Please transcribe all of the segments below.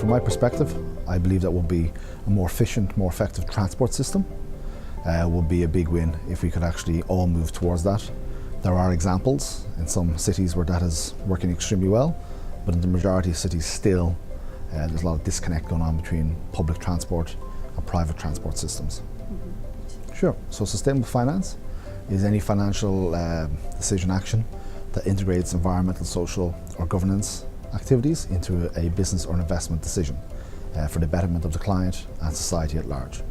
from my perspective, I believe that will be a more efficient, more effective transport system. Would be a big win if we could actually all move towards that. There are examples in some cities where that is working extremely well, but in the majority of cities still, there's a lot of disconnect going on between public transport and private transport systems. Mm-hmm. Sure, so sustainable finance is any financial decision action that integrates environmental, social or governance activities into a business or an investment decision for the betterment of the client and society at large.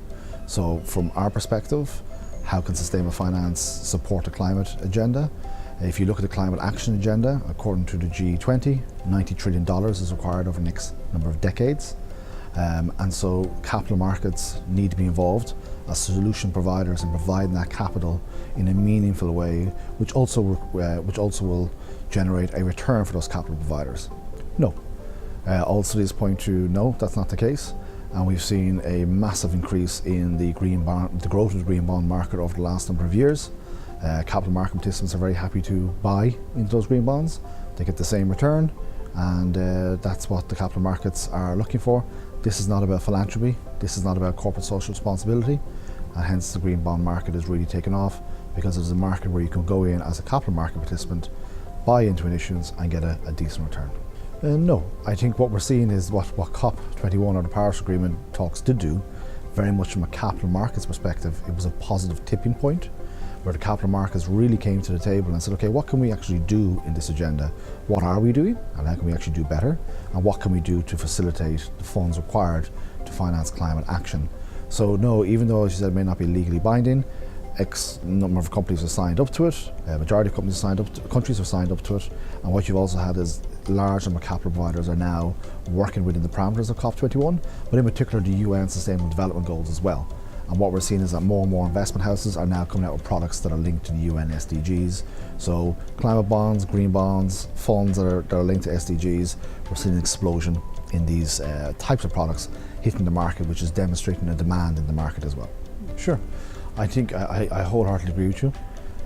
So from our perspective, how can sustainable finance support the climate agenda? If you look at the climate action agenda, according to the G20, $90 trillion is required over the next number of decades. And so capital markets need to be involved as solution providers in providing that capital in a meaningful way, which also will generate a return for those capital providers. No. All studies point to no, that's not the case. And we've seen a massive increase in the growth of the green bond market over the last number of years. Capital market participants are very happy to buy into those green bonds. They get the same return, and that's what the capital markets are looking for. This is not about philanthropy, this is not about corporate social responsibility, and hence the green bond market is really taken off because it's a market where you can go in as a capital market participant, buy into an issuance and get a decent return. No, I think what we're seeing is what COP21 or the Paris Agreement talks did do, very much from a capital markets perspective. It was a positive tipping point where the capital markets really came to the table and said, okay, what can we actually do in this agenda? What are we doing and how can we actually do better? And what can we do to facilitate the funds required to finance climate action? So no, even though, as you said, it may not be legally binding, X number of companies have signed up to it, majority of companies countries have signed up to it, and what you've also had is large number of capital providers are now working within the parameters of COP21, but in particular the UN Sustainable Development Goals as well. And what we're seeing is that more and more investment houses are now coming out with products that are linked to the UN SDGs. So climate bonds, green bonds, funds that are linked to SDGs, we're seeing an explosion in these types of products hitting the market, which is demonstrating a demand in the market as well. Sure. I think I wholeheartedly agree with you,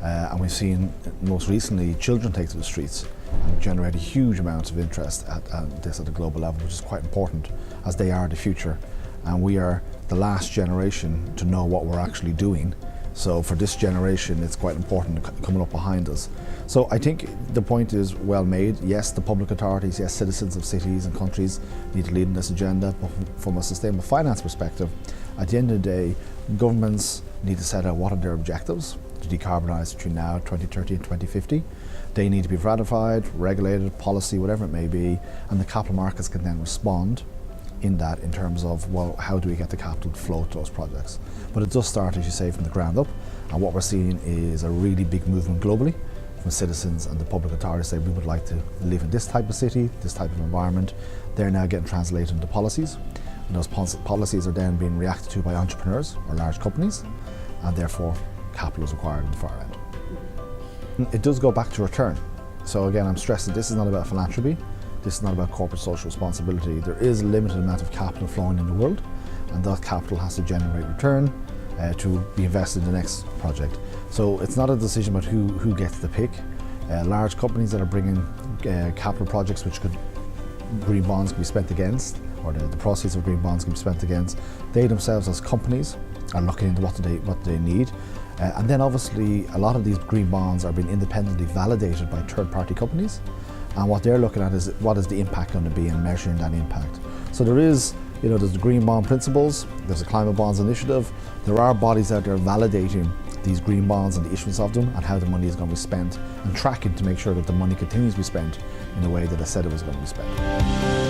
and we've seen most recently children take to the streets and generate a huge amount of interest at this at a global level, which is quite important as they are the future, and we are the last generation to know what we're actually doing. So for this generation, it's quite important coming up behind us. So I think the point is well made. Yes, the public authorities, yes, citizens of cities and countries need to lead in this agenda, but from a sustainable finance perspective, at the end of the day, governments need to set out what are their objectives to decarbonise between now, 2030 and 2050. They need to be ratified, regulated, policy, whatever it may be, and the capital markets can then respond in that in terms of, well, how do we get the capital to flow to those projects? But it does start, as you say, from the ground up, and what we're seeing is a really big movement globally from citizens and the public authorities say we would like to live in this type of city, this type of environment. They're now getting translated into policies, and those policies are then being reacted to by entrepreneurs or large companies, and therefore capital is required on the far end. It does go back to return. So again, I'm stressing this is not about philanthropy, this is not about corporate social responsibility. There is a limited amount of capital flowing in the world, and that capital has to generate return to be invested in the next project. So it's not a decision about who gets the pick. Large companies that are bringing capital projects which green bonds can be spent against, or the proceeds of green bonds can be spent against, they themselves as companies are looking into what they need. And then obviously a lot of these green bonds are being independently validated by third-party companies, and what they're looking at is what is the impact going to be and measuring that impact. So there is, there's the green bond principles, there's a climate bonds initiative, there are bodies out there validating these green bonds and the issuance of them and how the money is going to be spent, and tracking to make sure that the money continues to be spent in the way that I said it was going to be spent.